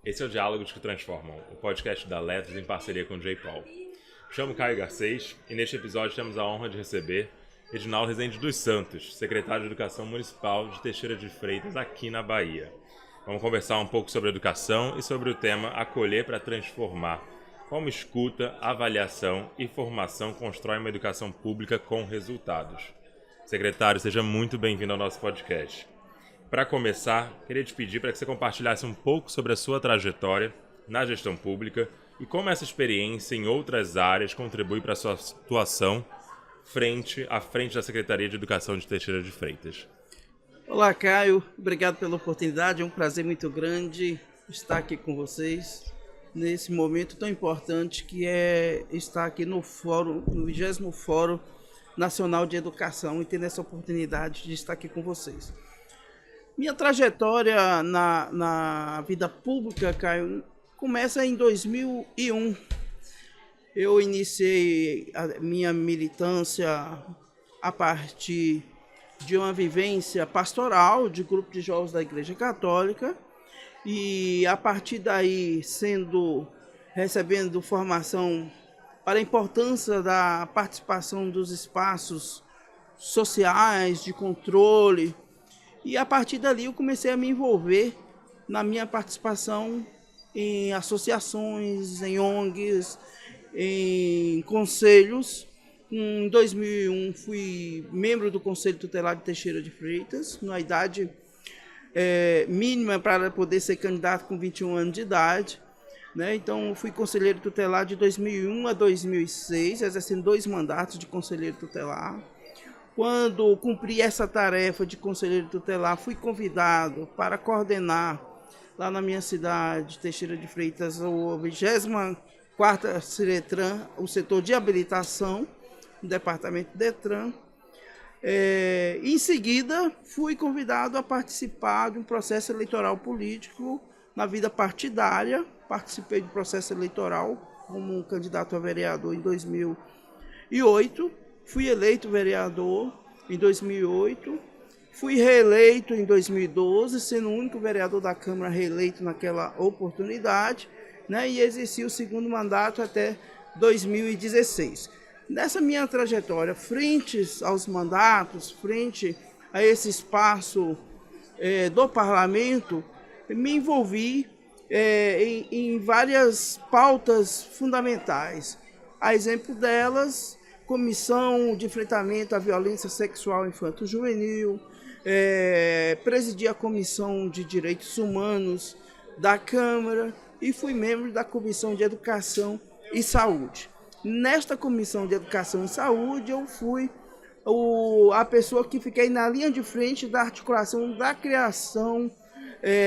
Esse é o Diálogos que Transformam, o podcast da Letras em parceria com o J. Paul. Me chamo Caio Garcês e neste episódio temos a honra de receber Edinaldo Rezende dos Santos, secretário de Educação Municipal de Teixeira de Freitas, aqui na Bahia. Vamos conversar um pouco sobre educação e sobre o tema Acolher para Transformar. Como escuta, avaliação e formação constroem uma educação pública com resultados. Secretário, seja muito bem-vindo ao nosso podcast. Para começar, queria te pedir para que você compartilhasse um pouco sobre a sua trajetória na gestão pública e como essa experiência em outras áreas contribui para a sua atuação à frente da Secretaria de Educação de Teixeira de Freitas. Olá, Caio. Obrigado pela oportunidade. É um prazer muito grande estar aqui com vocês nesse momento tão importante que é estar aqui no 20º Fórum Nacional de Educação e ter essa oportunidade de estar aqui com vocês. Minha trajetória na vida pública, Caio, começa em 2001. Eu iniciei a minha militância a partir de uma vivência pastoral de grupo de jovens da Igreja Católica e a partir daí recebendo formação para a importância da participação dos espaços sociais, de controle. E a partir dali eu comecei a me envolver na minha participação em associações, em ONGs, em conselhos. Em 2001 fui membro do Conselho Tutelar de Teixeira de Freitas, na idade mínima para poder ser candidato com 21 anos de idade. Né? Então fui conselheiro tutelar de 2001 a 2006, exercendo 2 mandatos de conselheiro tutelar. Quando cumpri essa tarefa de conselheiro tutelar, fui convidado para coordenar lá na minha cidade, Teixeira de Freitas, o 24º Ciretran, o setor de habilitação, no departamento Detran. Em seguida, fui convidado a participar de um processo eleitoral político na vida partidária. Participei do processo eleitoral como um candidato a vereador em 2008. Fui eleito vereador em 2008, fui reeleito em 2012, sendo o único vereador da Câmara reeleito naquela oportunidade, né, e exerci o 2º mandato até 2016. Nessa minha trajetória, frente aos mandatos, frente a esse espaço do parlamento, me envolvi em várias pautas fundamentais. A exemplo delas, Comissão de Enfrentamento à Violência Sexual Infanto-Juvenil, presidi a Comissão de Direitos Humanos da Câmara e fui membro da Comissão de Educação e Saúde. Nesta Comissão de Educação e Saúde, eu fui a pessoa que fiquei na linha de frente da articulação da criação,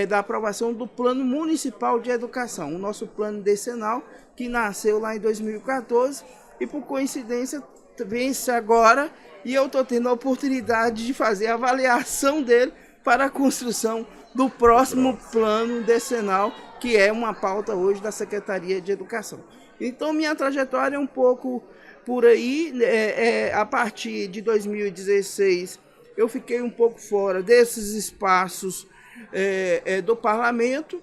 da aprovação do Plano Municipal de Educação, o nosso plano decenal, que nasceu lá em 2014, e por coincidência vence agora e eu estou tendo a oportunidade de fazer a avaliação dele para a construção do próximo plano decenal, que é uma pauta hoje da Secretaria de Educação. Então minha trajetória é um pouco por aí. A partir de 2016 eu fiquei um pouco fora desses espaços do parlamento,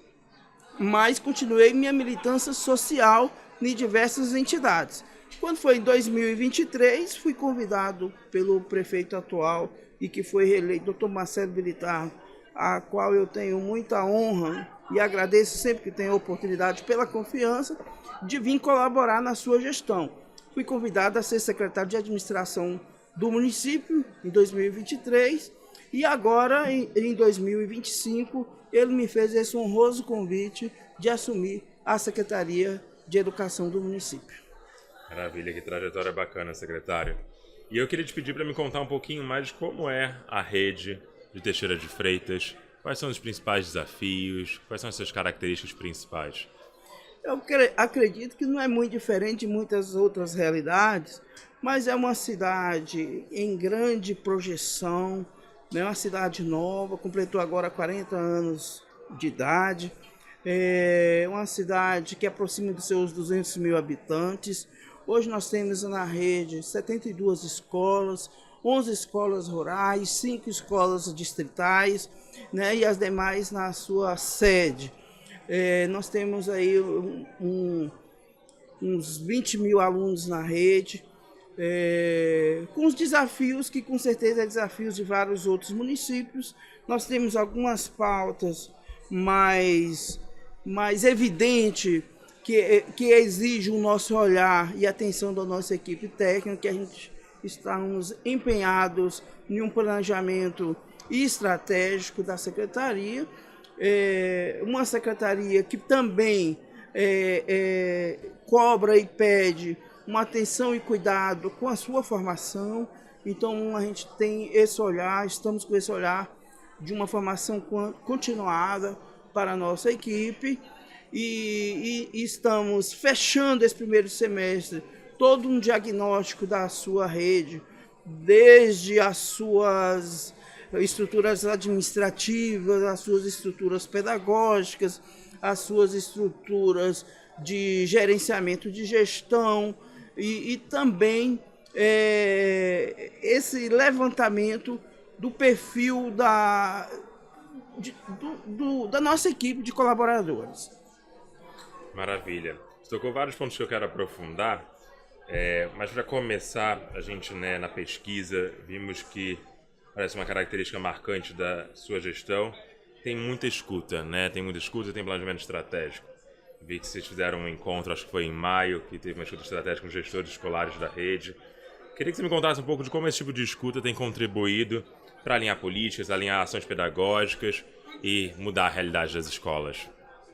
mas continuei minha militância social em diversas entidades. Quando foi em 2023, fui convidado pelo prefeito atual e que foi reeleito, Dr. Marcelo Bilitar, a qual eu tenho muita honra e agradeço sempre que tenho a oportunidade pela confiança de vir colaborar na sua gestão. Fui convidado a ser secretário de administração do município em 2023 e agora, em 2025, ele me fez esse honroso convite de assumir a Secretaria de Educação do município. Maravilha, que trajetória bacana, secretário. E eu queria te pedir para me contar um pouquinho mais de como é a rede de Teixeira de Freitas, quais são os principais desafios, quais são as suas características principais. Eu acredito que não é muito diferente de muitas outras realidades, mas é uma cidade em grande projeção, né? Uma cidade nova, completou agora 40 anos de idade, é uma cidade que aproxima dos seus 200 mil habitantes. Hoje nós temos na rede 72 escolas, 11 escolas rurais, 5 escolas distritais, né, e as demais na sua sede. Nós temos aí uns 20 mil alunos na rede, com os desafios que com certeza é desafios de vários outros municípios. Nós temos algumas pautas mais evidentes que exigem o nosso olhar e atenção da nossa equipe técnica, que a gente estamos empenhados em um planejamento estratégico da secretaria, uma secretaria que também cobra e pede uma atenção e cuidado com a sua formação. Então a gente tem esse olhar, estamos com esse olhar de uma formação continuada para a nossa equipe e estamos fechando esse primeiro semestre todo um diagnóstico da sua rede, desde as suas estruturas administrativas, as suas estruturas pedagógicas, as suas estruturas de gerenciamento de gestão e também esse levantamento do perfil da nossa equipe de colaboradores. Maravilha. Você tocou vários pontos que eu quero aprofundar, mas para começar, a gente, na pesquisa, vimos que parece uma característica marcante da sua gestão, tem muita escuta, Tem muita escuta e tem planejamento estratégico. Vi que vocês fizeram um encontro, acho que foi em maio, que teve uma escuta estratégica com gestores escolares da rede. Queria que você me contasse um pouco de como esse tipo de escuta tem contribuído para alinhar políticas, alinhar ações pedagógicas e mudar a realidade das escolas.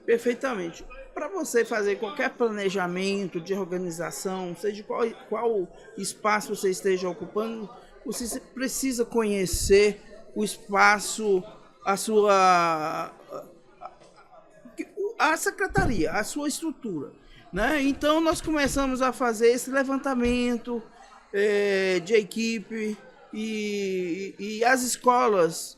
Perfeitamente. Para você fazer qualquer planejamento de organização, seja qual espaço você esteja ocupando, você precisa conhecer o espaço, a secretaria, a sua estrutura, Então nós começamos a fazer esse levantamento de equipe e as escolas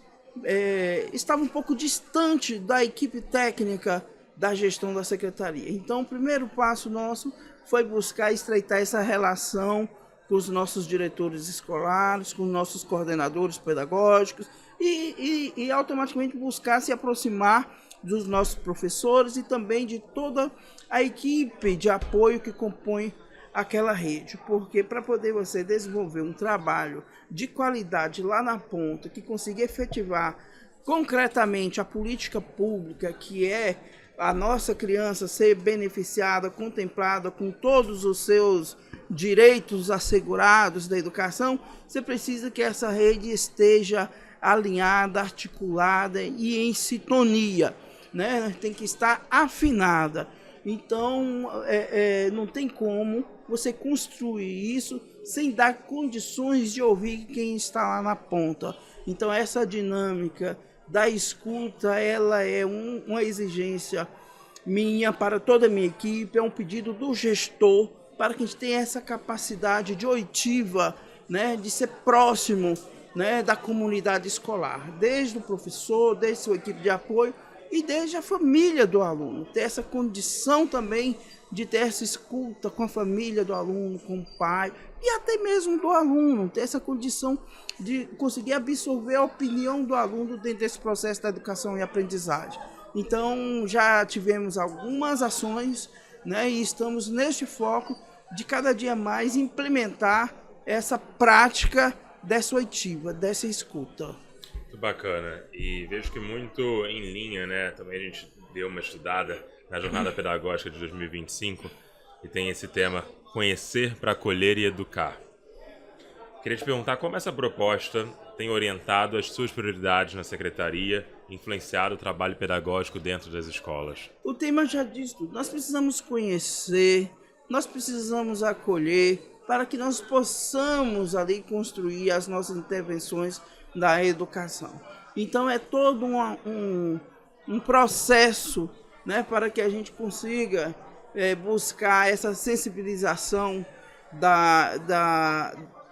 estavam um pouco distantes da equipe técnica da gestão da secretaria. Então o primeiro passo nosso foi buscar estreitar essa relação com os nossos diretores escolares, com os nossos coordenadores pedagógicos e automaticamente buscar se aproximar dos nossos professores e também de toda a equipe de apoio que compõe aquela rede, porque para poder você desenvolver um trabalho de qualidade lá na ponta, que consiga efetivar concretamente a política pública, que é a nossa criança ser beneficiada, contemplada com todos os seus direitos assegurados da educação, você precisa que essa rede esteja alinhada, articulada e em sintonia, Tem que estar afinada. Então, não tem como você construir isso sem dar condições de ouvir quem está lá na ponta. Então, essa dinâmica da escuta, ela é uma exigência minha para toda a minha equipe, é um pedido do gestor para que a gente tenha essa capacidade de oitiva, de ser próximo, da comunidade escolar, desde o professor, desde sua equipe de apoio, e desde a família do aluno, ter essa condição também de ter essa escuta com a família do aluno, com o pai, e até mesmo do aluno, ter essa condição de conseguir absorver a opinião do aluno dentro desse processo da educação e aprendizagem. Então, já tivemos algumas ações, e estamos neste foco de cada dia mais implementar essa prática dessa oitiva, dessa escuta. Muito bacana. E vejo que muito em linha, Também a gente deu uma estudada na Jornada Pedagógica de 2025 e tem esse tema Conhecer para Acolher e Educar. Queria te perguntar como essa proposta tem orientado as suas prioridades na secretaria, influenciado o trabalho pedagógico dentro das escolas. O tema já diz tudo. Nós precisamos conhecer, nós precisamos acolher para que nós possamos ali construir as nossas intervenções da educação. Então é todo um processo, para que a gente consiga buscar essa sensibilização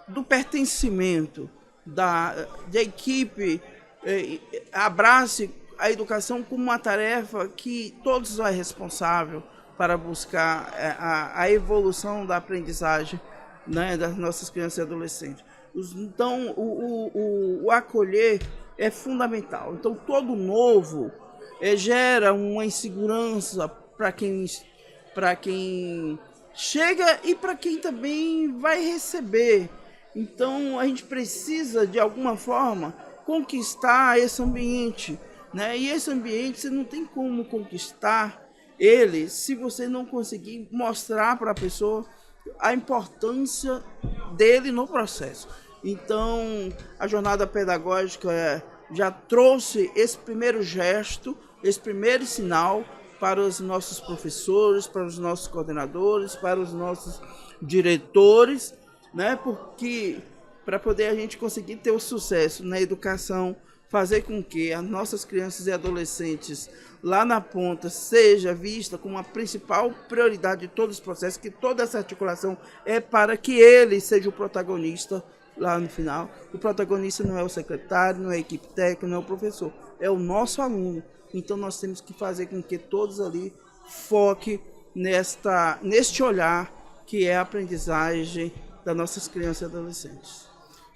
do pertencimento, da equipe, abrace a educação como uma tarefa que todos são responsáveis para buscar a evolução da aprendizagem, das nossas crianças e adolescentes. Então, o acolher é fundamental. Então, todo novo, gera uma insegurança para quem chega e para quem também vai receber. Então a gente precisa de alguma forma conquistar esse ambiente, né? E esse ambiente você não tem como conquistar ele se você não conseguir mostrar para a pessoa a importância dele no processo. Então a jornada pedagógica já trouxe esse primeiro gesto, esse primeiro sinal para os nossos professores, para os nossos coordenadores, para os nossos diretores, né? Porque para poder a gente conseguir ter o sucesso na educação, fazer com que as nossas crianças e adolescentes lá na ponta seja vista como a principal prioridade de todo esse processo, que toda essa articulação é para que ele seja o protagonista lá no final. O protagonista não é o secretário, não é a equipe técnica, não é o professor, é o nosso aluno. Então nós temos que fazer com que todos ali foquem neste olhar que é a aprendizagem das nossas crianças e adolescentes.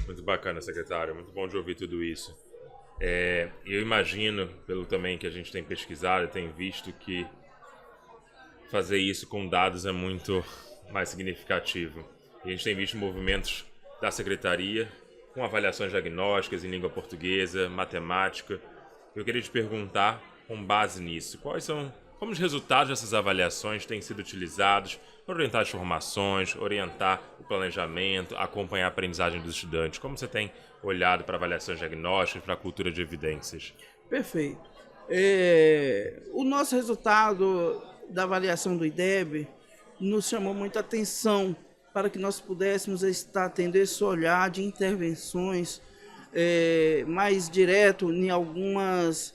Muito bacana, secretário. Muito bom de ouvir tudo isso. Eu imagino, pelo também que a gente tem pesquisado, tem visto que fazer isso com dados é muito mais significativo. A gente tem visto movimentos da secretaria com avaliações diagnósticas em língua portuguesa, matemática. Eu queria te perguntar, com base nisso, como os resultados dessas avaliações têm sido utilizados para orientar as formações, orientar o planejamento, acompanhar a aprendizagem dos estudantes? Como você tem olhado para avaliações diagnósticas, para a cultura de evidências? Perfeito. O nosso resultado da avaliação do IDEB nos chamou muita atenção para que nós pudéssemos estar tendo esse olhar de intervenções mais direto em algumas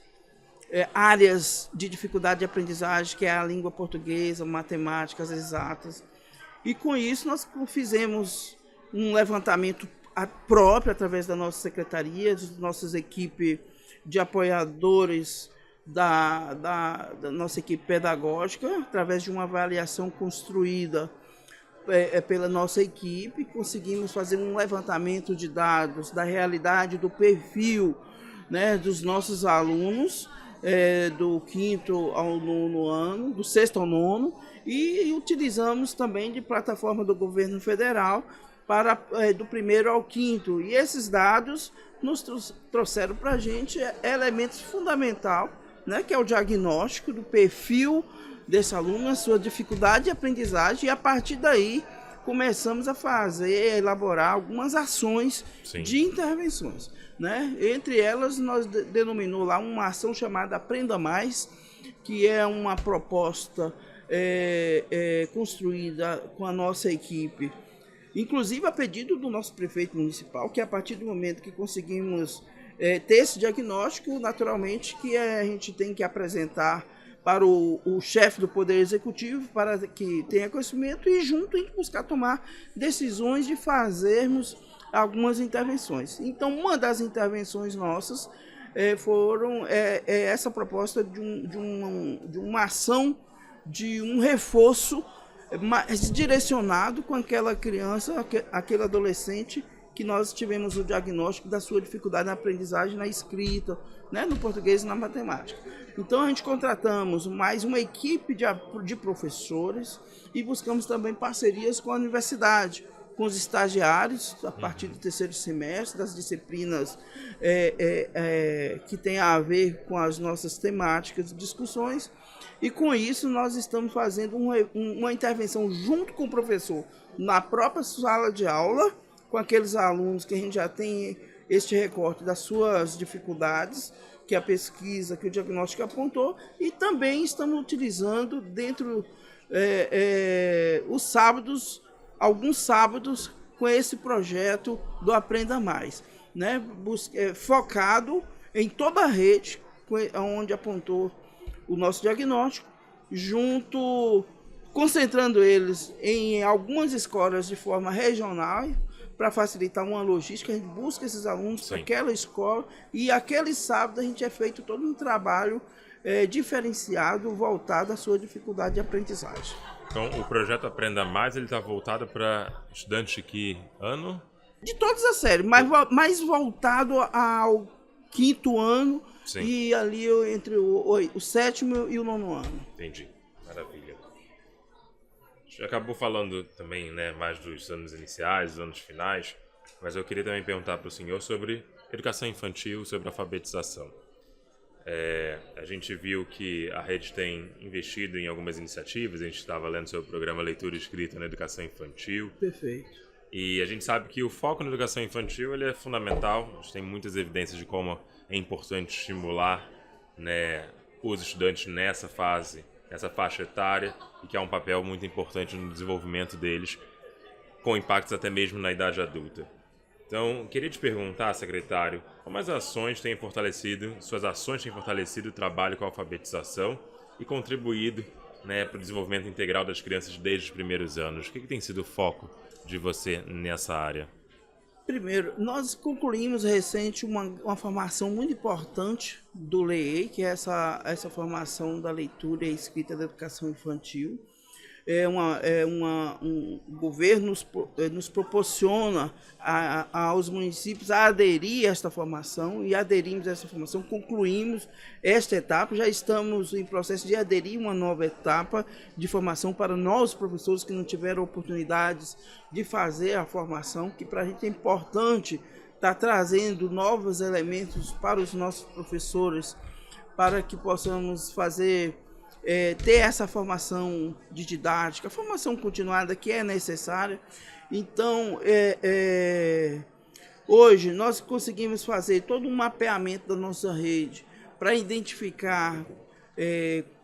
áreas de dificuldade de aprendizagem, que é a língua portuguesa, matemática, as exatas. E com isso nós fizemos um levantamento próprio através da nossa secretaria, das nossas equipes de apoiadores da nossa equipe pedagógica, através de uma avaliação construída pela nossa equipe. Conseguimos fazer um levantamento de dados da realidade do perfil, né, dos nossos alunos, do 5º ao 9º ano, do 6º ao 9º, e utilizamos também de plataforma do governo federal para do 1º ao 5º. E esses dados nos trouxeram para a gente elementos fundamentais, né, que é o diagnóstico do perfil desse aluno, a sua dificuldade de aprendizagem, e a partir daí começamos a elaborar algumas ações Sim. de intervenções, né? Entre elas, nós denominou lá uma ação chamada Aprenda Mais, que é uma proposta construída com a nossa equipe, inclusive a pedido do nosso prefeito municipal, que a partir do momento que conseguimos ter esse diagnóstico, naturalmente que a gente tem que apresentar para o chefe do Poder Executivo, para que tenha conhecimento, e junto a gente buscar tomar decisões de fazermos algumas intervenções. Então, uma das intervenções nossas foram essa proposta de uma ação, de um reforço mais direcionado com aquela criança, aquele adolescente que nós tivemos o diagnóstico da sua dificuldade na aprendizagem, na escrita, né, no português e na matemática. Então a gente contratamos mais uma equipe de professores e buscamos também parcerias com a universidade, com os estagiários, a partir do 3º semestre, das disciplinas que tem a ver com as nossas temáticas e discussões. E com isso nós estamos fazendo uma intervenção junto com o professor na própria sala de aula, com aqueles alunos que a gente já tem este recorte das suas dificuldades, que a pesquisa, que o diagnóstico apontou, e também estamos utilizando dentro os sábados, alguns sábados, com esse projeto do Aprenda Mais, né? Focado em toda a rede, onde apontou o nosso diagnóstico, concentrando eles em algumas escolas de forma regional, para facilitar uma logística. A gente busca esses alunos para aquela escola, e aquele sábado a gente feito todo um trabalho diferenciado, voltado à sua dificuldade de aprendizagem. Então, o projeto Aprenda Mais, ele está voltado para estudantes de que ano? De todas as séries, mas mais voltado quinto ano. Sim. E ali entre o sétimo e o nono ano. Entendi. Maravilha. A gente acabou falando também, né, mais dos anos iniciais, dos anos finais, mas eu queria também perguntar para o senhor sobre educação infantil, sobre alfabetização. A gente viu que a rede tem investido em algumas iniciativas, a gente estava lendo sobre o programa Leitura e Escrita na Educação Infantil. Perfeito. E a gente sabe que o foco na educação infantil ele é fundamental, a gente tem muitas evidências de como é importante estimular, né, os estudantes nessa fase, nessa faixa etária, e que há um papel muito importante no desenvolvimento deles, com impactos até mesmo na idade adulta. Então, queria te perguntar, secretário, como as ações têm fortalecido, suas ações têm fortalecido o trabalho com a alfabetização e contribuído, né, para o desenvolvimento integral das crianças desde os primeiros anos. O que tem sido o foco de você nessa área? Primeiro, nós concluímos recente uma formação muito importante do LEI, que é essa formação da leitura e escrita da educação infantil. O governo nos proporciona aos municípios a aderir a esta formação, e aderimos a essa formação, concluímos esta etapa, já estamos em processo de aderir uma nova etapa de formação para novos professores que não tiveram oportunidades de fazer a formação, que para a gente é importante estar trazendo novos elementos para os nossos professores, para que possamos ter essa formação de didática, a formação continuada que é necessária. Então, hoje nós conseguimos fazer todo um mapeamento da nossa rede para identificar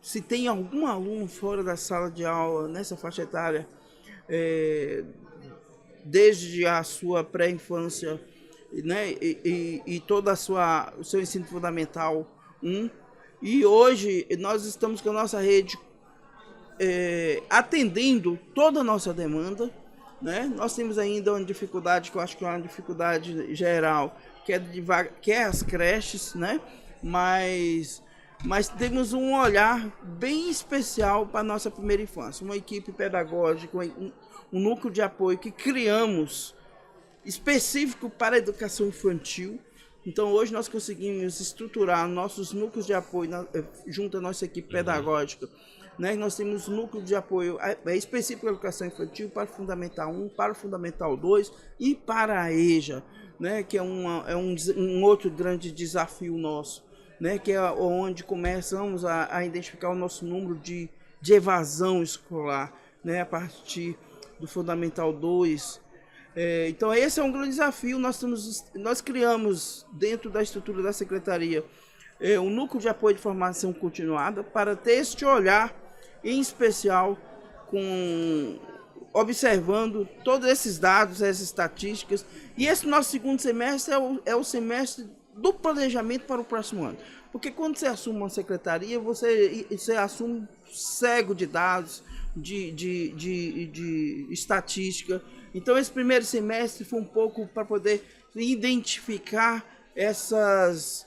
se tem algum aluno fora da sala de aula nessa faixa etária, desde a sua pré-infância, né, e todo o seu ensino fundamental 1. E hoje nós estamos com a nossa rede atendendo toda a nossa demanda, né? Nós temos ainda uma dificuldade, que eu acho que é uma dificuldade geral, que é as creches, né? Mas temos um olhar bem especial para a nossa primeira infância. Uma equipe pedagógica, um núcleo de apoio que criamos específico para a educação infantil. Então, hoje nós conseguimos estruturar nossos núcleos de apoio junto à nossa equipe pedagógica. Né? Nós temos núcleo de apoio específico para a educação infantil, para o Fundamental 1, para o Fundamental 2 e para a EJA, né? Que é um outro grande desafio nosso, né? Que é onde começamos a identificar o nosso número de evasão escolar, né? A partir do Fundamental 2. Então esse é um grande desafio. Nós criamos dentro da estrutura da Secretaria um núcleo de apoio de formação continuada para ter este olhar em especial, observando todos esses dados, essas estatísticas. E esse nosso segundo semestre é o semestre do planejamento para o próximo ano. Porque quando você assume uma secretaria, você assume cego de dados, de estatística. Então, esse primeiro semestre foi um pouco para poder identificar essas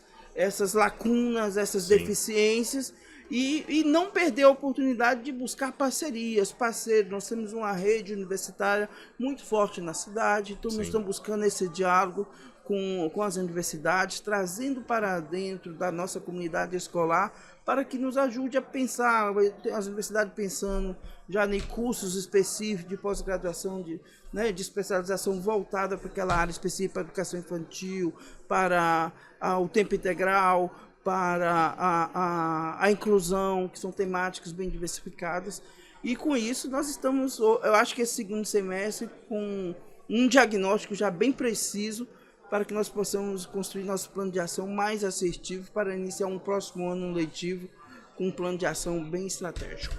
lacunas, essas deficiências e não perder a oportunidade de buscar parcerias, parceiros. Nós temos uma rede universitária muito forte na cidade, então nós estamos buscando esse diálogo com as universidades, trazendo para dentro da nossa comunidade escolar para que nos ajude a pensar, as universidades pensando já em cursos específicos de pós-graduação, de especialização voltada para aquela área específica, para a educação infantil, para o tempo integral, para a inclusão, que são temáticas bem diversificadas. E com isso nós estamos, eu acho que esse segundo semestre, com um diagnóstico já bem preciso, para que nós possamos construir nosso plano de ação mais assertivo para iniciar um próximo ano letivo com um plano de ação bem estratégico.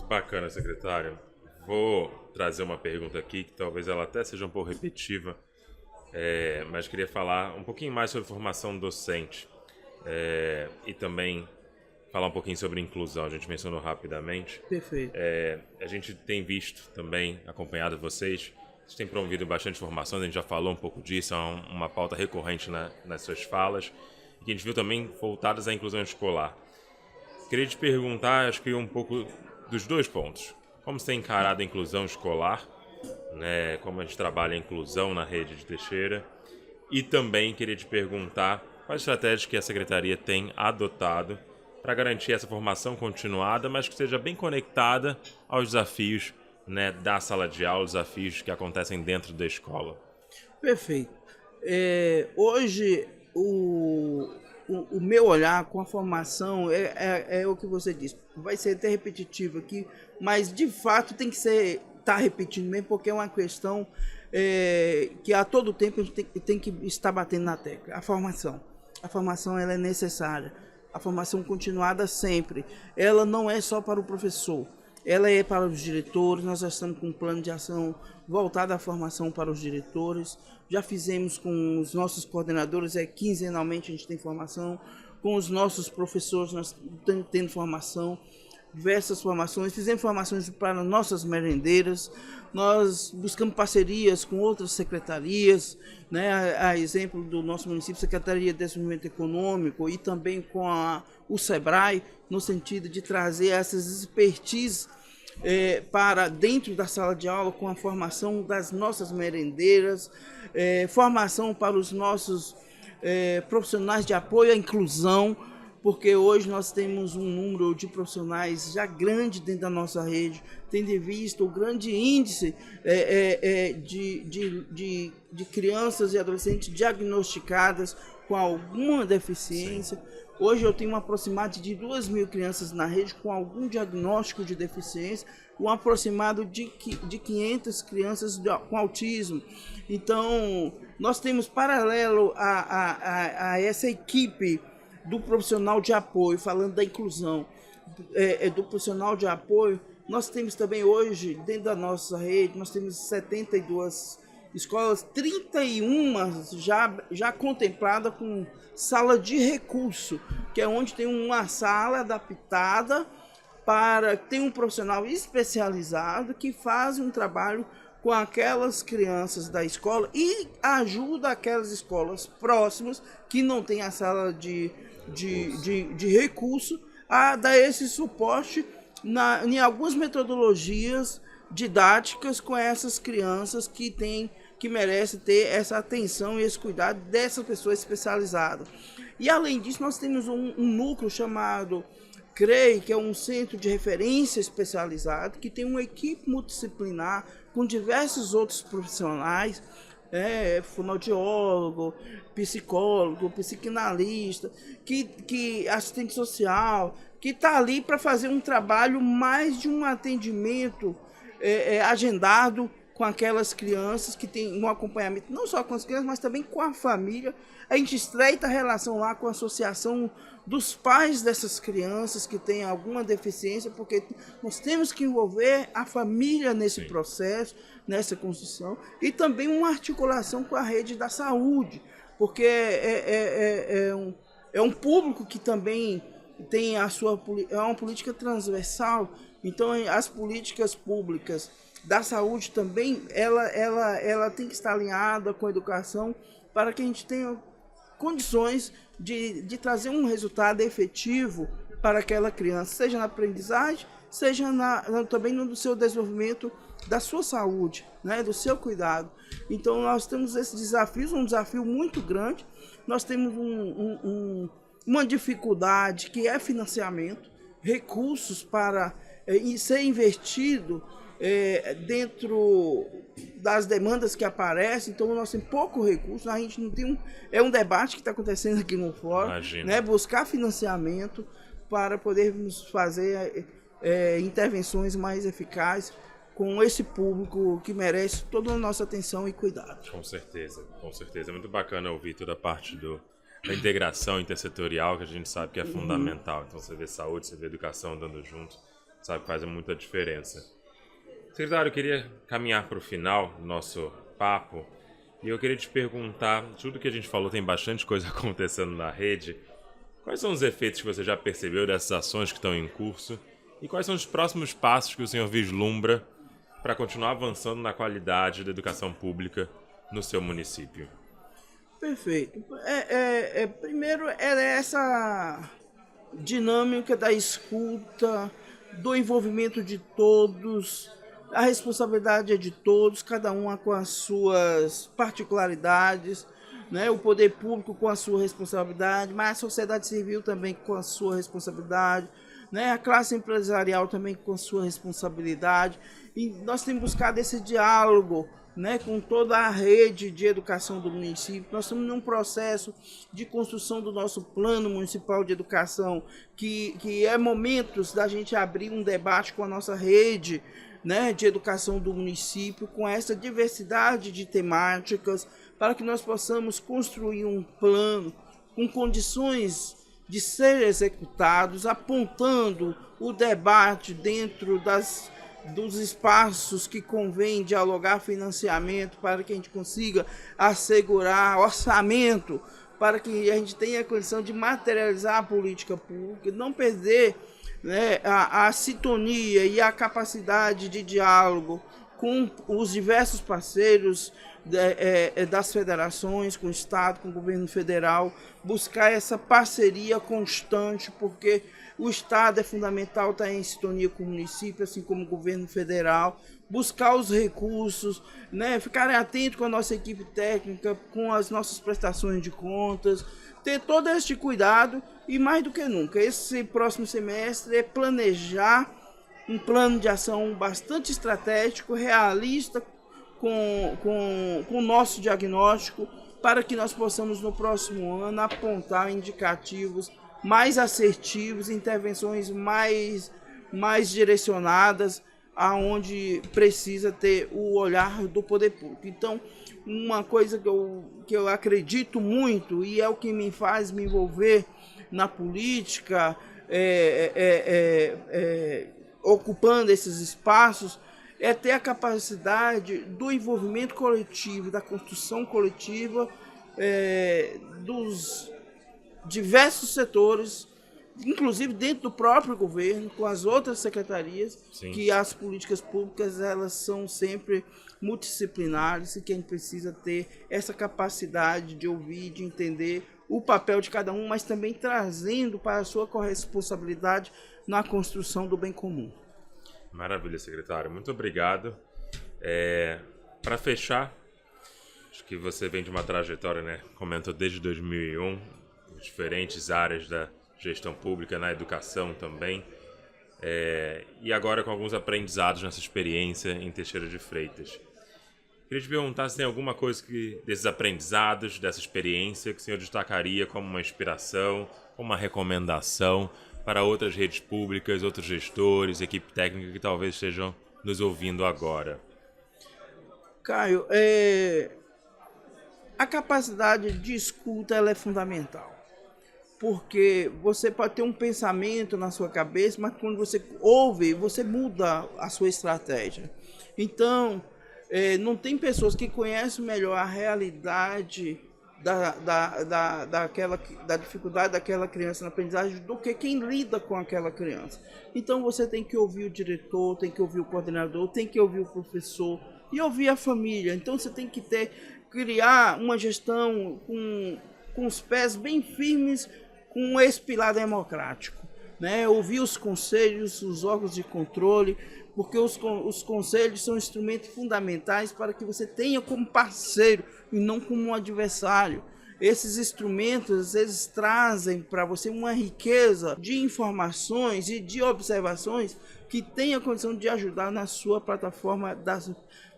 Bacana, secretário. Vou trazer uma pergunta aqui, que talvez ela até seja um pouco repetitiva, mas queria falar um pouquinho mais sobre formação docente e também falar um pouquinho sobre inclusão. A gente mencionou rapidamente. Perfeito. A gente tem visto também, acompanhado vocês têm promovido bastante formação, a gente já falou um pouco disso, é uma pauta recorrente nas suas falas, e que a gente viu também voltadas à inclusão escolar. Queria te perguntar, acho que um pouco dos dois pontos. Como você tem encarado a inclusão escolar, né? Como a gente trabalha a inclusão na rede de Teixeira, e também queria te perguntar quais estratégias que a Secretaria tem adotado para garantir essa formação continuada, mas que seja bem conectada aos desafios, né, da sala de aula, os desafios que acontecem dentro da escola? Perfeito. Hoje, o meu olhar com a formação é o que você disse. Vai ser até repetitivo aqui, mas de fato tem que ser, tá repetindo mesmo, porque é uma questão que a todo tempo a gente tem que estar batendo na tecla. A formação ela é necessária. A formação continuada sempre. Ela não é só para o professor. Ela é para os diretores. Nós já estamos com um plano de ação voltado à formação para os diretores. Já fizemos com os nossos coordenadores, quinzenalmente a gente tem formação. Com os nossos professores nós estamos tendo formação, diversas formações. Fizemos formações para nossas merendeiras. Nós buscamos parcerias com outras secretarias, né? A exemplo do nosso município, Secretaria de Desenvolvimento Econômico, e também com o SEBRAE, no sentido de trazer essas expertises para dentro da sala de aula, com a formação das nossas merendeiras, formação para os nossos profissionais de apoio à inclusão, porque hoje nós temos um número de profissionais já grande dentro da nossa rede, tendo em vista o grande índice de crianças e adolescentes diagnosticadas com alguma deficiência. Hoje eu tenho um aproximado de 2.000 crianças na rede com algum diagnóstico de deficiência, um aproximado de 500 crianças com autismo. Então, nós temos paralelo a essa equipe do profissional de apoio, falando da inclusão, do profissional de apoio, nós temos também hoje, dentro da nossa rede, nós temos 72 escolas, 31 já contemplada com sala de recurso, que é onde tem uma sala adaptada para ter um profissional especializado que faz um trabalho com aquelas crianças da escola e ajuda aquelas escolas próximas que não têm a sala de recurso a dar esse suporte em algumas metodologias didáticas com essas crianças que merecem ter essa atenção e esse cuidado dessa pessoa especializada. E além disso, nós temos um núcleo chamado CREI, que é um centro de referência especializado, que tem uma equipe multidisciplinar com diversos outros profissionais, fonoaudiólogo, psicólogo, psicanalista, assistente social, que está ali para fazer um trabalho mais de um atendimento agendado com aquelas crianças, que tem um acompanhamento não só com as crianças, mas também com a família. A gente estreita a relação lá com a associação dos pais dessas crianças que têm alguma deficiência, porque nós temos que envolver a família nesse processo, nessa construção, e também uma articulação com a rede da saúde, porque é um público que também tem uma política transversal. Então as políticas públicas da saúde também, ela tem que estar alinhada com a educação para que a gente tenha condições de trazer um resultado efetivo para aquela criança, seja na aprendizagem, seja também no seu desenvolvimento da sua saúde, né, do seu cuidado. Então nós temos esses desafios, um desafio muito grande. Nós temos uma dificuldade que é financiamento, recursos para ser investido dentro das demandas que aparecem. Então nós temos pouco recurso, a gente não tem um debate que está acontecendo aqui no fórum, né, buscar financiamento para podermos fazer intervenções mais eficazes com esse público que merece toda a nossa atenção e cuidado. Com certeza, com certeza. É muito bacana ouvir toda a parte da integração intersetorial, que a gente sabe que é fundamental. Então você vê saúde, você vê educação andando junto, sabe que faz muita diferença. Secretário, eu queria caminhar para o final do nosso papo e eu queria te perguntar, tudo que a gente falou, tem bastante coisa acontecendo na rede, quais são os efeitos que você já percebeu dessas ações que estão em curso e quais são os próximos passos que o senhor vislumbra para continuar avançando na qualidade da educação pública no seu município? Perfeito. Primeiro, essa dinâmica da escuta, do envolvimento de todos. A responsabilidade é de todos, cada um com as suas particularidades. né? O poder público com a sua responsabilidade, mas a sociedade civil também com a sua responsabilidade, né? A classe empresarial também com a sua responsabilidade. E nós temos buscado esse diálogo, né, com toda a rede de educação do município. Nós estamos num processo de construção do nosso plano municipal de educação, que é momentos da gente abrir um debate com a nossa rede, né, de educação do município, com essa diversidade de temáticas, para que nós possamos construir um plano com condições de ser executados, apontando o debate dentro dos espaços que convém dialogar financiamento, para que a gente consiga assegurar orçamento, para que a gente tenha a condição de materializar a política pública, não perder, né, a sintonia e a capacidade de diálogo com os diversos parceiros das federações, com o Estado, com o governo federal, buscar essa parceria constante, porque o Estado é fundamental estar em sintonia com o município, assim como o governo federal, buscar os recursos, né, ficarem atentos com a nossa equipe técnica, com as nossas prestações de contas, ter todo este cuidado e, mais do que nunca, esse próximo semestre é planejar um plano de ação bastante estratégico, realista, com o nosso diagnóstico, para que nós possamos no próximo ano apontar indicativos mais assertivos, intervenções mais direcionadas aonde precisa ter o olhar do poder público. Então, uma coisa que eu acredito muito, e é o que me faz me envolver na política, ocupando esses espaços, é ter a capacidade do envolvimento coletivo, da construção coletiva dos diversos setores, inclusive dentro do próprio governo, com as outras secretarias. Sim. Que as políticas públicas elas são sempre multidisciplinares e que a gente precisa ter essa capacidade de ouvir, de entender o papel de cada um, mas também trazendo para a sua corresponsabilidade na construção do bem comum. Maravilha, secretário. Muito obrigado. Para fechar, acho que você vem de uma trajetória, né? Comentou desde 2001, diferentes áreas da gestão pública, na educação também, e agora com alguns aprendizados nessa experiência em Teixeira de Freitas. Queria te perguntar se tem alguma coisa desses aprendizados, dessa experiência, que o senhor destacaria como uma inspiração, como uma recomendação para outras redes públicas, outros gestores, equipe técnica que talvez estejam nos ouvindo agora. Caio, a capacidade de escuta ela é fundamental. Porque você pode ter um pensamento na sua cabeça, mas quando você ouve, você muda a sua estratégia. Então, não tem pessoas que conhecem melhor a realidade da dificuldade daquela criança na aprendizagem do que quem lida com aquela criança. Então, você tem que ouvir o diretor, tem que ouvir o coordenador, tem que ouvir o professor e ouvir a família. Então, você tem que criar uma gestão com os pés bem firmes, com esse pilar democrático, né? Ouvir os conselhos, os órgãos de controle, porque os conselhos são instrumentos fundamentais para que você tenha como parceiro e não como um adversário. Esses instrumentos, eles trazem para você uma riqueza de informações e de observações que tem a condição de ajudar na sua plataforma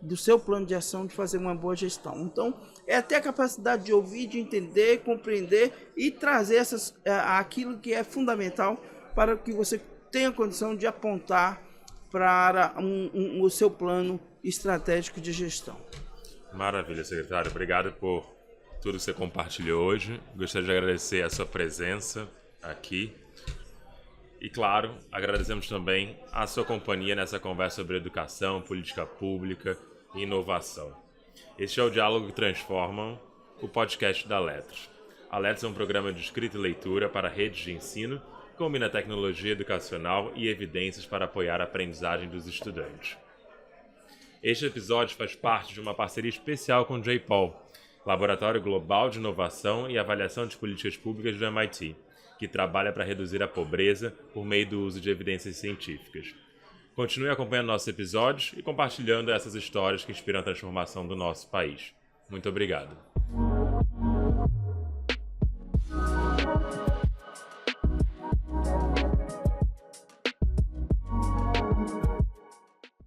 do seu plano de ação de fazer uma boa gestão. Então, é ter a capacidade de ouvir, de entender, compreender e trazer aquilo que é fundamental para que você tenha condição de apontar para o seu plano estratégico de gestão. Maravilha, secretário. Obrigado por tudo que você compartilhou hoje. Gostaria de agradecer a sua presença aqui. E, claro, agradecemos também a sua companhia nessa conversa sobre educação, política pública e inovação. Este é o Diálogo que Transforma, o podcast da Letras. A Letras é um programa de escrita e leitura para redes de ensino que combina tecnologia educacional e evidências para apoiar a aprendizagem dos estudantes. Este episódio faz parte de uma parceria especial com o J-POL, Laboratório Global de Inovação e Avaliação de Políticas Públicas do MIT, que trabalha para reduzir a pobreza por meio do uso de evidências científicas. Continue acompanhando nossos episódios e compartilhando essas histórias que inspiram a transformação do nosso país. Muito obrigado.